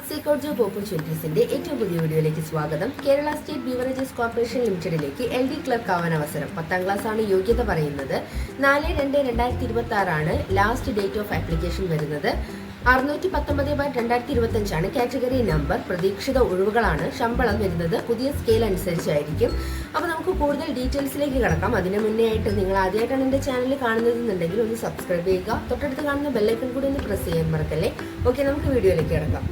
സീക്കോട്ട് job ഓപ്പർച്യൂണിറ്റീസിന്റെ ഏറ്റവും പുതിയ വീഡിയോയിലേക്ക് സ്വാഗതം. കേരള സ്റ്റേറ്റ് ബീവറേജസ് കോർപ്പറേഷൻ ലിമിറ്റഡിലേക്ക് LD ക്ലർക്ക് ആവാൻ അവസരം. 10ാം ക്ലാസ് ആണ് യോഗ്യത പറയുന്നത്. 4/2/2026 ആണ് ലാസ്റ്റ് ഡേറ്റ് ഓഫ് ആപ്ലിക്കേഷൻ വരുന്നത്. 619/2025 ആണ് കാറ്റഗറി നമ്പർ. പ്രതീക്ഷിത ഒഴിവുകളാണ്. ശമ്പളം വരുന്നത് പുതിയ സ്കെയിൽ അനുസരിച്ചായിരിക്കും. അപ്പോൾ നമുക്ക് കൂടുതൽ ഡീറ്റെയിൽസിലേക്ക് കിടക്കാം. അതിന് മുന്നേ ആയിട്ട് നിങ്ങൾ ആദ്യമായിട്ടാണ് എൻ്റെ ചാനൽ കാണുന്നതെന്നുണ്ടെങ്കിൽ ഒന്ന് സബ്സ്ക്രൈബ് ചെയ്യുക. തൊട്ടടുത്ത് കാണുന്ന ബെല്ലൈക്കൺ കൂടി ഒന്ന് പ്രസ് ചെയ്യാൻ മറക്കല്ലേ. ഓക്കെ, നമുക്ക് വീഡിയോയിലേക്ക് കിടക്കാം.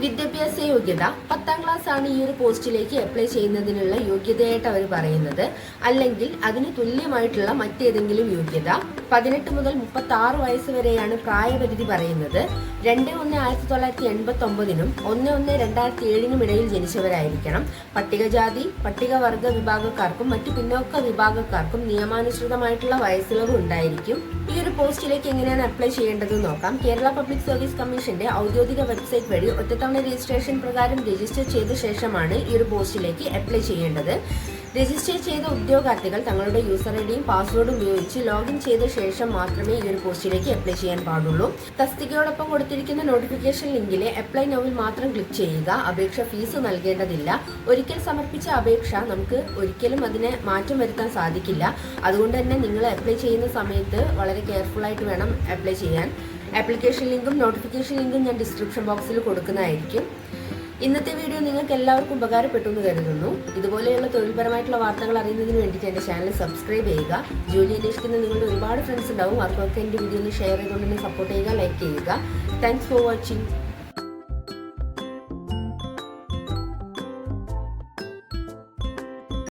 വിദ്യാഭ്യാസ യോഗ്യത 10ാം ക്ലാസ് ആണ് ഈ ഒരു പോസ്റ്റിലേക്ക് അപ്ലൈ ചെയ്യുന്നതിനുള്ള യോഗ്യതയായിട്ട് അവർ പറയുന്നത്. അല്ലെങ്കിൽ അതിന് തുല്യമായിട്ടുള്ള മറ്റേതെങ്കിലും യോഗ്യത. 18 മുതൽ 36 വയസ്സ് വരെയാണ് പ്രായപരിധി പറയുന്നത്. 2/1/1989 1/1/2007 ഇടയിൽ ജനിച്ചവരായിരിക്കണം. പട്ടികജാതി പട്ടികവർഗ വിഭാഗക്കാർക്കും മറ്റു പിന്നോക്ക വിഭാഗക്കാർക്കും നിയമാനുസൃതമായിട്ടുള്ള വയസ്സിളവ് ഉണ്ടായിരിക്കും. ഈ ഒരു പോസ്റ്റിലേക്ക് എങ്ങനെയാണ് അപ്ലൈ ചെയ്യേണ്ടത് നോക്കാം. കേരള പബ്ലിക് സർവീസ് കമ്മീഷന്റെ ഔദ്യോഗിക വെബ്സൈറ്റ് വഴി ഒറ്റത്തവണ രജിസ്ട്രേഷൻ പ്രകാരം രജിസ്റ്റർ ചെയ്ത ശേഷമാണ് ഈ ഒരു പോസ്റ്റിലേക്ക് അപ്ലൈ ചെയ്യേണ്ടത്. രജിസ്റ്റർ ചെയ്ത ഉദ്യോഗാർത്ഥികൾ തങ്ങളുടെ യൂസർ ഐഡിയും പാസ്വേഡും ഉപയോഗിച്ച് ലോഗിൻ ചെയ്ത ശേഷം മാത്രമേ ഈ ഒരു പോസ്റ്റിലേക്ക് അപ്ലൈ ചെയ്യാൻ പാടുള്ളൂ. തസ്തികയോടൊപ്പം കൊടുത്തിരിക്കുന്ന നോട്ടിഫിക്കേഷൻ ലിങ്കിലെ അപ്ലൈ നൗവിൽ മാത്രം ക്ലിക്ക് ചെയ്യുക. അപേക്ഷ ഫീസ് നൽകേണ്ടതില്ല. ഒരിക്കൽ സമർപ്പിച്ച അപേക്ഷ നമുക്ക് ഒരിക്കലും അതിനെ മാറ്റം വരുത്താൻ സാധിക്കില്ല. അതുകൊണ്ട് തന്നെ നിങ്ങൾ അപ്ലൈ ചെയ്യുന്ന സമയത്ത് വളരെ കെയർഫുൾ ആയിട്ട് വേണം അപ്ലൈ ചെയ്യാൻ. ആപ്ലിക്കേഷൻ ലിങ്കും നോട്ടിഫിക്കേഷൻ ലിങ്കും ഞാൻ ഡിസ്ക്രിപ്ഷൻ ബോക്സിൽ കൊടുക്കുന്നതായിരിക്കും. ഇന്നത്തെ വീഡിയോ നിങ്ങൾക്ക് എല്ലാവർക്കും ഉപകാരപ്പെട്ടു എന്ന് കരുതുന്നു. ഇതുപോലെയുള്ള തൊഴിൽപരമായിട്ടുള്ള വാർത്തകൾ അറിയുന്നതിന് വേണ്ടിയിട്ട് എൻ്റെ ചാനൽ സബ്സ്ക്രൈബ് ചെയ്യുക. ജോലി അന്വേഷിക്കുന്ന നിങ്ങളുടെ ഒരുപാട് ഫ്രണ്ട്സ് ഉണ്ടാവും. അവർക്കൊക്കെ എൻ്റെ വീഡിയോ ഒന്ന് ഷെയർ ചെയ്തുകൊണ്ട് തന്നെ സപ്പോർട്ട് ചെയ്യുക, ലൈക്ക് ചെയ്യുക. Thanks for watching.